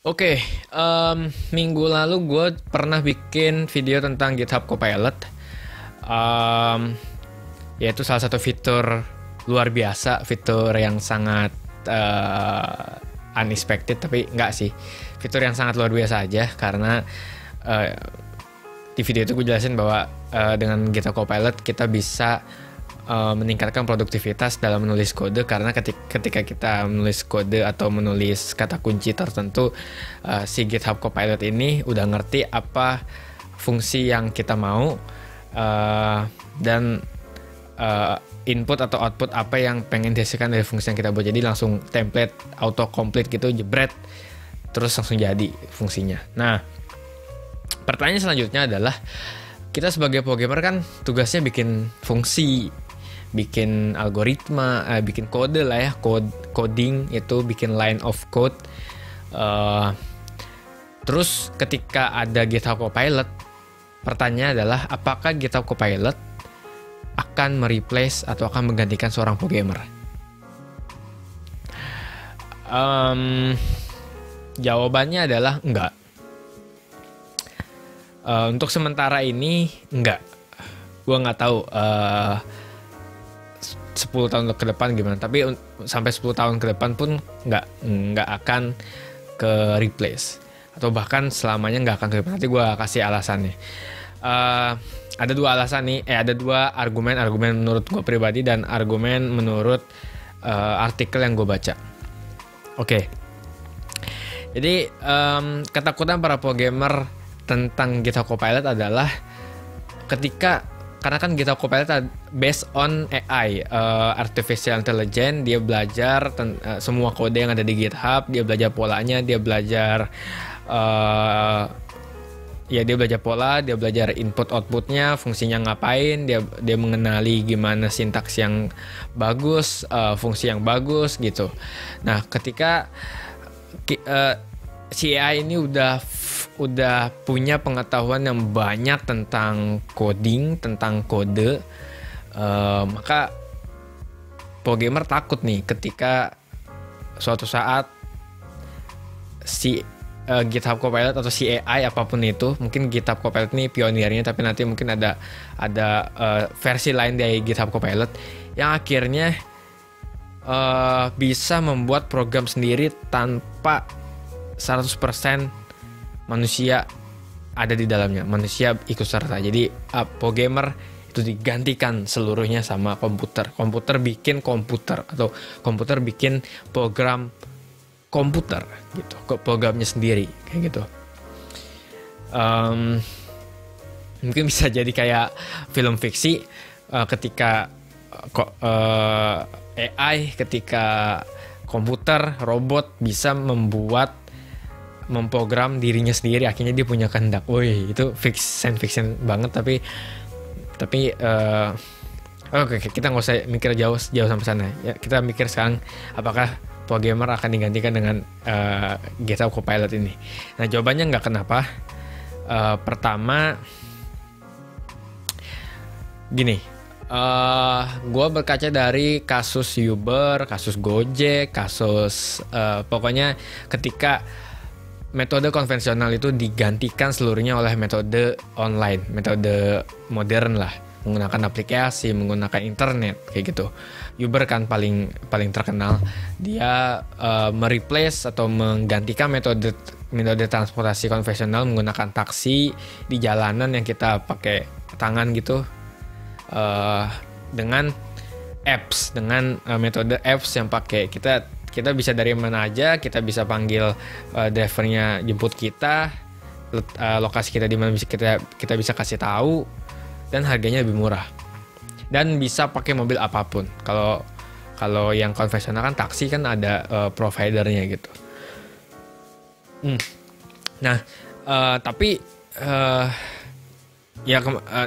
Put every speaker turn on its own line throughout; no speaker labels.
Oke, minggu lalu gue pernah bikin video tentang GitHub Copilot. Em, Yaitu salah satu fitur luar biasa, fitur yang sangat unexpected, tapi enggak sih. Fitur yang sangat luar biasa aja, karena eh, di video itu gue jelasin bahwa dengan GitHub Copilot kita bisa meningkatkan produktivitas dalam menulis kode, karena ketika kita menulis kode atau menulis kata kunci tertentu, si GitHub Copilot ini udah ngerti apa fungsi yang kita mau, dan input atau output apa yang pengen dihasilkan dari fungsi yang kita buat. Jadi langsung template auto complete gitu, jebret, terus langsung jadi fungsinya. Nah, pertanyaan selanjutnya adalah, kita sebagai programmer kan tugasnya bikin fungsi, bikin algoritma, bikin kode lah ya, coding itu, bikin line of code. Terus ketika ada GitHub Copilot, pertanyaannya adalah apakah GitHub Copilot akan mereplace atau akan menggantikan seorang programmer? Jawabannya adalah enggak. Untuk sementara ini enggak. Gue nggak tahu 10 tahun ke depan gimana, tapi sampai 10 tahun ke depan pun nggak akan ke replace, atau bahkan selamanya nggak akan ke replace. Nanti gue kasih alasannya. Ada dua alasan nih, ada dua argumen menurut gue pribadi dan argumen menurut artikel yang gue baca. Oke. Jadi ketakutan para programmer tentang GitHub Copilot adalah karena kan GitHub Copilot based on AI, artificial intelligence. Dia belajar semua kode yang ada di GitHub, dia belajar polanya, dia belajar pola, dia belajar input outputnya, fungsinya ngapain, dia mengenali gimana sintaks yang bagus, fungsi yang bagus gitu. Nah, ketika si AI ini udah punya pengetahuan yang banyak tentang coding, tentang kode, maka programmer takut nih ketika suatu saat si GitHub Copilot atau si AI apapun itu, mungkin GitHub Copilot ini pionirnya, tapi nanti mungkin ada versi lain dari GitHub Copilot yang akhirnya bisa membuat program sendiri tanpa 100% manusia ada di dalamnya, manusia ikut serta. Jadi programmer itu digantikan seluruhnya sama komputer. Komputer bikin komputer, atau komputer bikin program komputer gitu, programnya sendiri kayak gitu. Mungkin bisa jadi kayak film fiksi, ketika AI, ketika komputer, robot bisa memprogram dirinya sendiri, akhirnya dia punya kehendak. Woi, itu science fiction banget, tapi oke, kita nggak usah mikir jauh sampai sana ya. Kita mikir sekarang, apakah programmer akan digantikan dengan GitHub Copilot ini? Nah, jawabannya nggak. Kenapa? Pertama, gini, gue berkaca dari kasus Uber, kasus Gojek, kasus pokoknya ketika metode konvensional itu digantikan seluruhnya oleh metode online, metode modern lah, menggunakan aplikasi, menggunakan internet kayak gitu. Uber kan paling terkenal, dia mereplace atau menggantikan metode transportasi konvensional menggunakan taksi di jalanan yang kita pakai tangan gitu, dengan apps, dengan metode apps yang pakai kita bisa dari mana aja, kita bisa panggil drivernya jemput kita, lokasi kita di mana kita bisa kasih tahu, dan harganya lebih murah, dan bisa pakai mobil apapun. Kalau yang konvensional kan taksi kan ada providernya gitu. Nah, tapi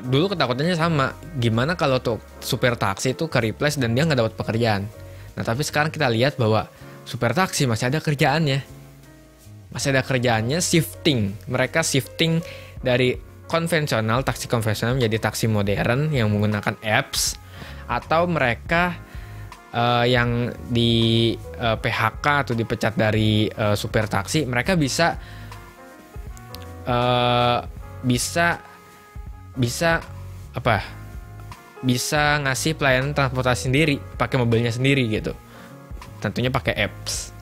dulu ketakutannya sama, gimana kalau tuh supir taksi itu ke replace dan dia nggak dapat pekerjaan. Nah, tapi sekarang kita lihat bahwa supir taksi masih ada kerjaannya. Mereka shifting dari taksi konvensional menjadi taksi modern yang menggunakan apps, atau mereka yang di PHK atau dipecat dari supir taksi, mereka bisa bisa ngasih pelayanan transportasi sendiri, pakai mobilnya sendiri gitu. Tentunya pakai apps,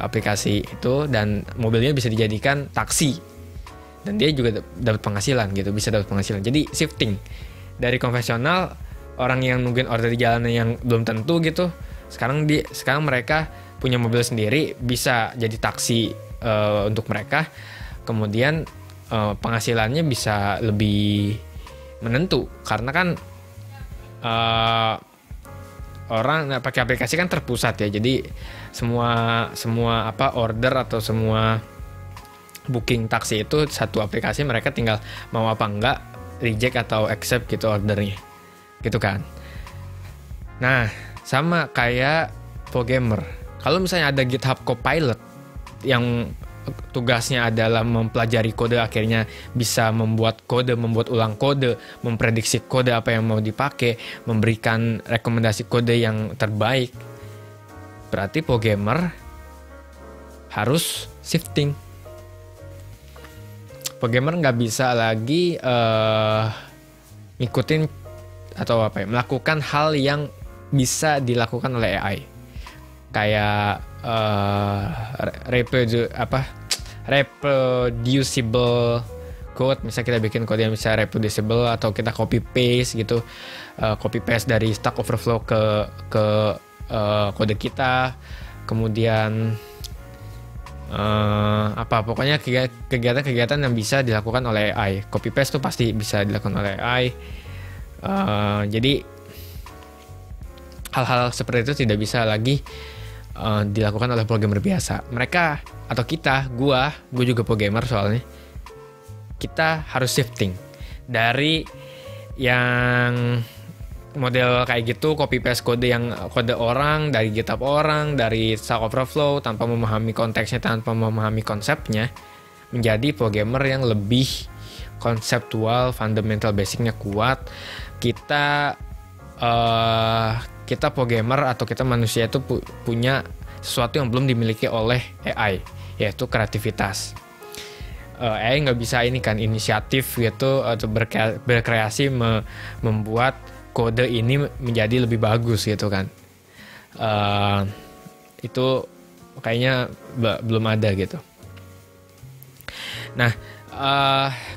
aplikasi itu, dan mobilnya bisa dijadikan taksi. Dan dia juga dapat penghasilan gitu, bisa dapat penghasilan. Jadi shifting dari konvensional, orang yang nungguin order di jalanan yang belum tentu gitu, sekarang mereka punya mobil sendiri, bisa jadi taksi untuk mereka. Kemudian penghasilannya bisa lebih menentu, karena kan orang pakai aplikasi kan terpusat ya. Jadi semua order atau semua booking taksi itu satu aplikasi, mereka tinggal mau apa enggak, reject atau accept gitu ordernya, gitu kan. Nah, sama kayak Pogamer. Kalau misalnya ada GitHub Copilot yang tugasnya adalah mempelajari kode, akhirnya bisa membuat ulang kode, memprediksi kode apa yang mau dipakai, memberikan rekomendasi kode yang terbaik. Berarti Pogamer harus shifting. Pogamer nggak bisa lagi ngikutin atau melakukan hal yang bisa dilakukan oleh AI, kayak reproducible code. Misalnya kita bikin kode yang bisa reproducible, atau kita copy paste gitu, copy paste dari Stack Overflow ke kode kita. Kemudian pokoknya kegiatan-kegiatan yang bisa dilakukan oleh AI. Copy paste tuh pasti bisa dilakukan oleh AI. Jadi hal-hal seperti itu tidak bisa lagi dilakukan oleh programmer biasa. Mereka atau kita, gue juga programmer soalnya, kita harus shifting dari yang model kayak gitu, copy paste kode orang dari GitHub orang, dari Stack Overflow, tanpa memahami konteksnya, tanpa memahami konsepnya, menjadi programmer yang lebih konseptual, fundamental basicnya kuat. Kita programmer atau kita manusia itu punya sesuatu yang belum dimiliki oleh AI, yaitu kreativitas. AI nggak bisa inisiatif gitu atau berkreasi membuat kode ini menjadi lebih bagus gitu kan. Itu kayaknya belum ada gitu. Nah,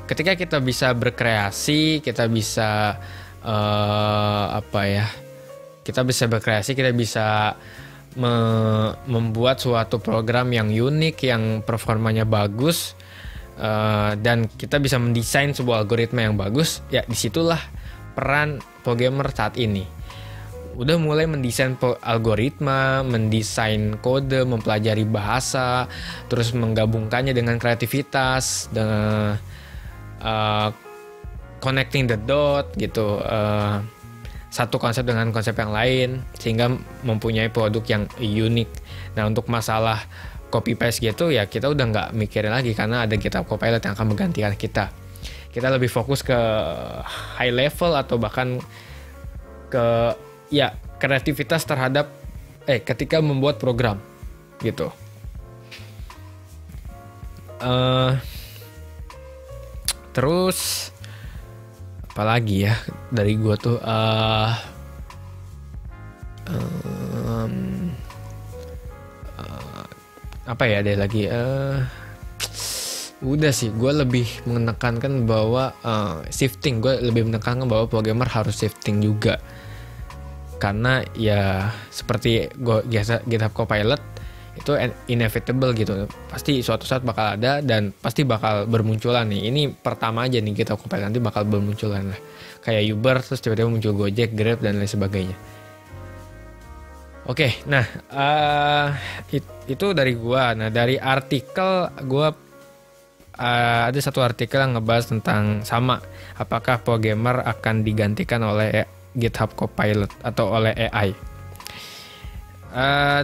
ketika kita bisa berkreasi, kita bisa kita bisa membuat suatu program yang unik, yang performanya bagus, dan kita bisa mendesain sebuah algoritma yang bagus. Ya, disitulah peran programmer saat ini. Udah mulai mendesain algoritma, mendesain kode, mempelajari bahasa, terus menggabungkannya dengan kreativitas, dengan connecting the dot gitu, satu konsep dengan konsep yang lain, sehingga mempunyai produk yang unik. Nah, untuk masalah copy paste gitu ya, kita udah nggak mikirin lagi, karena ada GitHub Copilot yang akan menggantikan kita. Kita lebih fokus ke high level, atau bahkan ke kreativitas terhadap ketika membuat program gitu. Terus apalagi ya dari gue tuh, ada lagi, udah sih, gue lebih menekankan bahwa shifting. Gue lebih menekankan bahwa programmer harus shifting juga, karena ya seperti GitHub Copilot itu inevitable gitu, pasti suatu saat bakal ada dan pasti bakal bermunculan nih. Ini pertama aja nih GitHub Copilot, nanti bakal bermunculan lah, kayak Uber, terus tiba-tiba muncul Gojek, Grab, dan lain sebagainya. Oke, nah itu dari gua. Nah, dari artikel gua, ada satu artikel yang ngebahas tentang apakah programmer akan digantikan oleh GitHub Copilot atau oleh AI.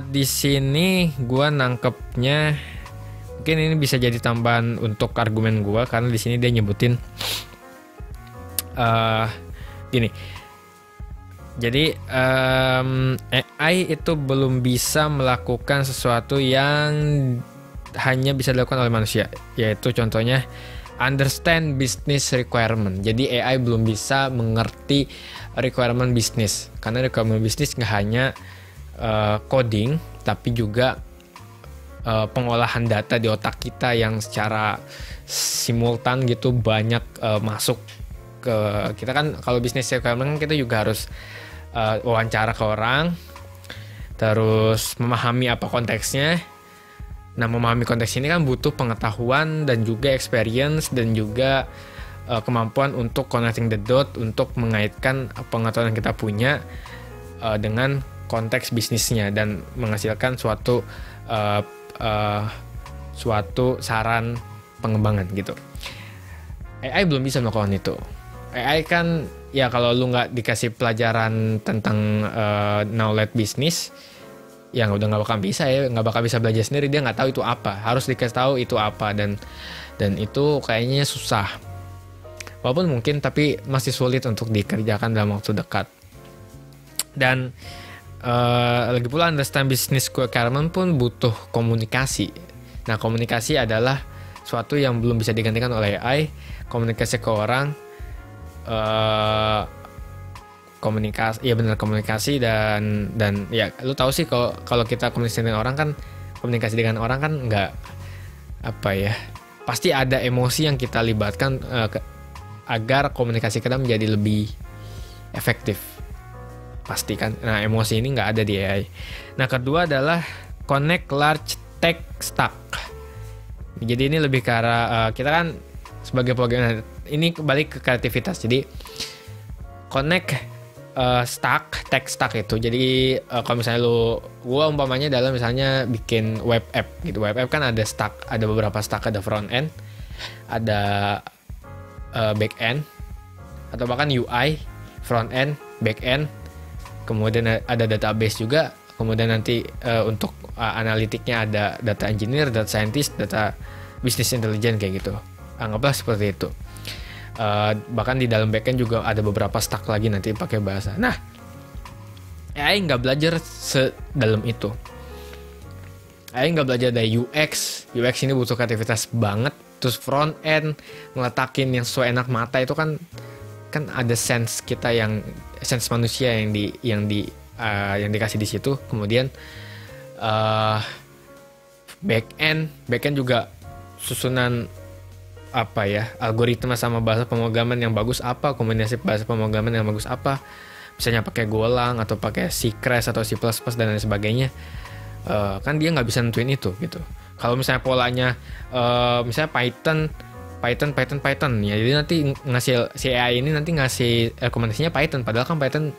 Di sini gua nangkepnya, mungkin ini bisa jadi tambahan untuk argumen gua, karena di sini dia nyebutin gini. Jadi AI itu belum bisa melakukan sesuatu yang hanya bisa dilakukan oleh manusia, yaitu contohnya understand business requirement. Jadi AI belum bisa mengerti requirement bisnis, karena requirement bisnis nggak hanya coding, tapi juga pengolahan data di otak kita yang secara simultan gitu banyak masuk ke kita. Kan kalau business requirement kita juga harus wawancara ke orang, terus memahami apa konteksnya. Nah, memahami konteks ini kan butuh pengetahuan dan juga experience dan juga kemampuan untuk connecting the dot, untuk mengaitkan pengetahuan yang kita punya dengan konteks bisnisnya dan menghasilkan suatu saran pengembangan gitu. AI belum bisa melakukan itu. AI kan ya kalau lu nggak dikasih pelajaran tentang knowledge bisnis, ya udah nggak bakal bisa belajar sendiri. Dia nggak tahu itu apa, harus dikasih tahu itu apa, dan itu kayaknya susah. Walaupun mungkin, tapi masih sulit untuk dikerjakan dalam waktu dekat. Dan lagi pula understand business requirement pun butuh komunikasi. Nah, komunikasi adalah suatu yang belum bisa digantikan oleh AI. Komunikasi ke orang, komunikasi dan ya lu tahu sih kalau kita komunikasi dengan orang kan nggak pasti ada emosi yang kita libatkan agar komunikasi kita menjadi lebih efektif, pasti kan. Nah, emosi ini nggak ada di AI. Nah, kedua adalah connect large tech stack. Jadi ini lebih ke arah kita kan sebagai programmer, ini balik ke kreativitas. Jadi connect tech stack itu. Jadi kalau misalnya gua umpamanya dalam misalnya bikin web app gitu. Web app kan ada beberapa stack, ada front end, ada back end, atau bahkan UI, front end, back end. Kemudian ada database juga. Kemudian nanti untuk analitiknya ada data engineer, data scientist, data business intelligence kayak gitu. Anggaplah seperti itu. Bahkan di dalam backend juga ada beberapa stack lagi nanti pakai bahasa. Nah, AI nggak belajar sedalam itu. AI nggak belajar dari UX. UX ini butuh kreativitas banget. Terus front end ngeletakin yang sesuai enak mata itu kan ada sense kita, yang sense manusia yang dikasih di situ. Kemudian backend juga susunan algoritma sama bahasa pemrograman yang bagus apa, kombinasi bahasa pemrograman yang bagus apa, misalnya pakai Golang atau pakai C# atau C++ dan lain sebagainya. Kan dia nggak bisa nentuin itu gitu. Kalau misalnya polanya misalnya Python ya, jadi nanti ngasih si AI ini nanti ngasih rekomendasinya Python, padahal kan Python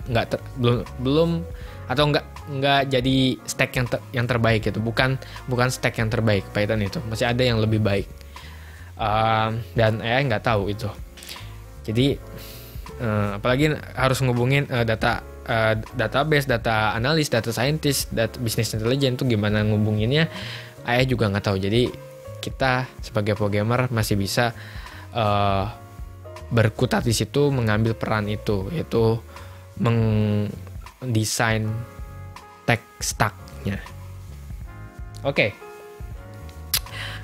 belum atau nggak jadi stack yang terbaik gitu, bukan stack yang terbaik Python itu, masih ada yang lebih baik. Dan AI nggak tahu itu. Jadi apalagi harus ngubungin database, data analis, data scientist, data business intelligence itu gimana ngubunginnya, AI juga nggak tahu. Jadi kita sebagai programmer masih bisa berkutat di situ, mengambil peran itu, yaitu mendesain tech stack-nya. Oke.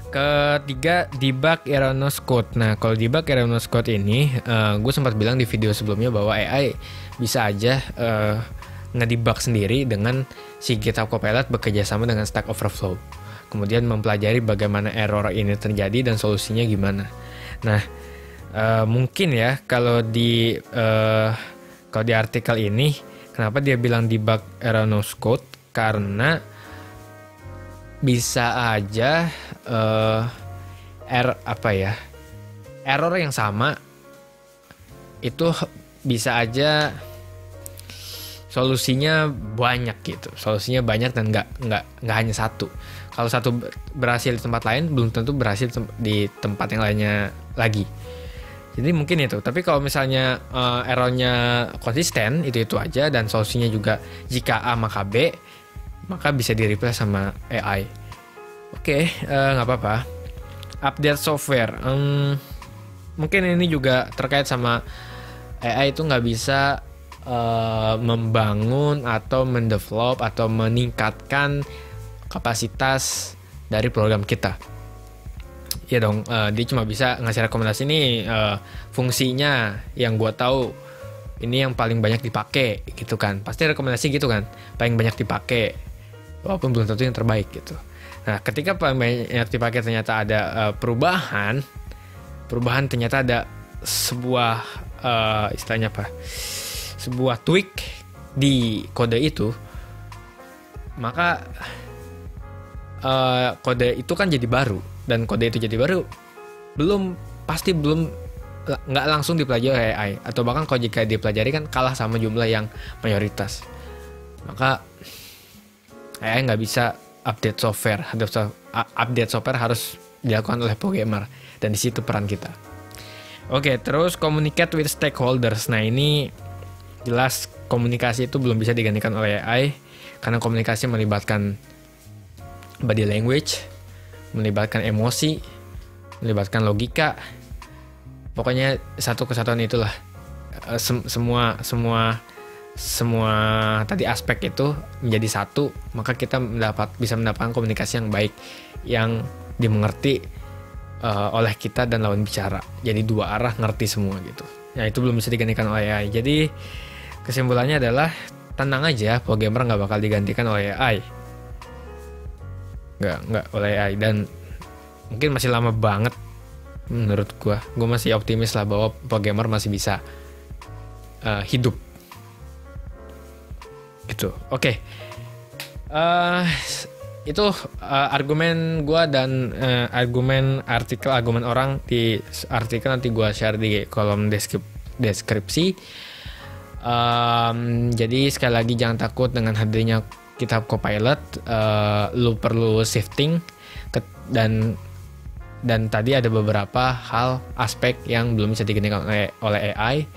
Ketiga, debug erroneous code. Nah, kalau debug erroneous code ini, gue sempat bilang di video sebelumnya bahwa AI bisa aja ngedebug sendiri dengan si GitHub Copilot bekerja sama dengan Stack Overflow. Kemudian mempelajari bagaimana error ini terjadi dan solusinya gimana. Nah, mungkin ya kalau di artikel ini, kenapa dia bilang debug erroneous code? Karena bisa aja error yang sama itu bisa aja solusinya banyak gitu. Solusinya banyak dan nggak hanya satu. Kalau satu berhasil di tempat lain, belum tentu berhasil di tempat yang lainnya lagi. Jadi mungkin itu. Tapi kalau misalnya errornya konsisten, itu aja, dan solusinya juga jika A maka B, maka bisa di-replace sama AI. Oke, nggak apa-apa. Update software. Mungkin ini juga terkait sama AI itu nggak bisa membangun atau mendevelop atau meningkatkan kapasitas dari program kita. Ya dong, dia cuma bisa ngasih rekomendasi nih fungsinya yang gue tahu ini yang paling banyak dipakai gitu kan. Pasti rekomendasi gitu kan, paling banyak dipakai, walaupun belum tentu yang terbaik gitu. Nah, ketika paling banyak dipakai ternyata ada perubahan ternyata ada sebuah istilahnya apa? Sebuah tweak di kode itu, maka kode itu kan jadi baru, dan kode itu jadi baru pasti belum nggak langsung dipelajari oleh AI, atau bahkan kalau jika dipelajari kan kalah sama jumlah yang mayoritas. Maka AI nggak bisa update software harus dilakukan oleh programmer, dan di situ peran kita. Oke, terus communicate with stakeholders. Nah, ini jelas komunikasi itu belum bisa digantikan oleh AI, karena komunikasi melibatkan body language, melibatkan emosi, melibatkan logika. Pokoknya satu kesatuan itulah. Semua tadi aspek itu menjadi satu, maka kita bisa mendapatkan komunikasi yang baik, yang dimengerti oleh kita dan lawan bicara. Jadi dua arah ngerti semua gitu. Ya, itu belum bisa digantikan oleh AI. Jadi kesimpulannya adalah tenang aja, programmer nggak bakal digantikan oleh AI. Nggak oleh AI, dan mungkin masih lama banget menurut gue masih optimis lah bahwa programmer masih bisa hidup gitu. Oke. Itu argumen gue dan argumen orang di artikel nanti gue share di kolom deskripsi. Jadi sekali lagi jangan takut dengan hadirnya GitHub Copilot. Lu perlu shifting dan tadi ada beberapa aspek yang belum bisa digantikan oleh AI.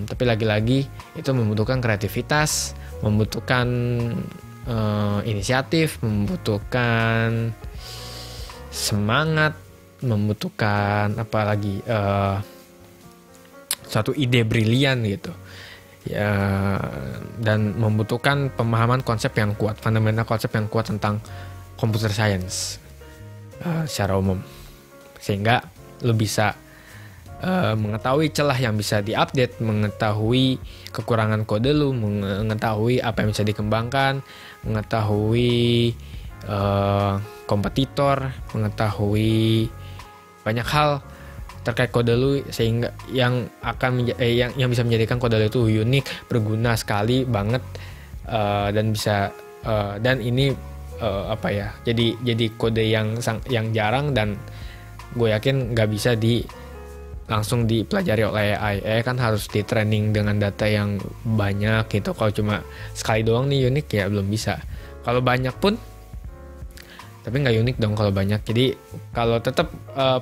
Tapi lagi-lagi itu membutuhkan kreativitas, membutuhkan inisiatif, membutuhkan semangat, membutuhkan apalagi suatu ide brilian gitu ya, dan membutuhkan pemahaman konsep yang kuat, fundamental konsep yang kuat tentang computer science secara umum, sehingga lu bisa mengetahui celah yang bisa diupdate, mengetahui kekurangan kode lu, mengetahui apa yang bisa dikembangkan, mengetahui kompetitor, mengetahui banyak hal terkait kode lu, sehingga yang yang bisa menjadikan kode lu itu unik, berguna sekali banget, dan bisa dan ini jadi kode yang jarang, dan gue yakin nggak bisa langsung dipelajari oleh AI. Kan harus di training dengan data yang banyak gitu. Kalau cuma sekali doang nih unik ya belum bisa. Kalau banyak pun, tapi nggak unik dong kalau banyak. Jadi kalau tetap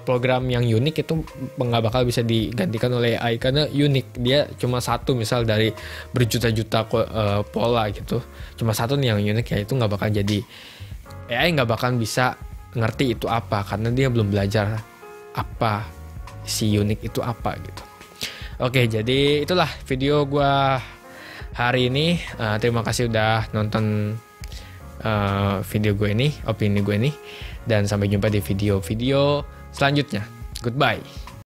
program yang unik itu nggak bakal bisa digantikan oleh AI, karena unik. Dia cuma satu, misal dari berjuta-juta pola gitu, cuma satu nih yang unik, ya itu nggak bakal jadi. AI nggak bakal bisa ngerti itu apa, karena dia belum belajar apa si unik itu apa gitu. Oke, jadi itulah video gue hari ini. Terima kasih udah nonton video gue ini, opini gue ini, dan sampai jumpa di video-video selanjutnya. Goodbye.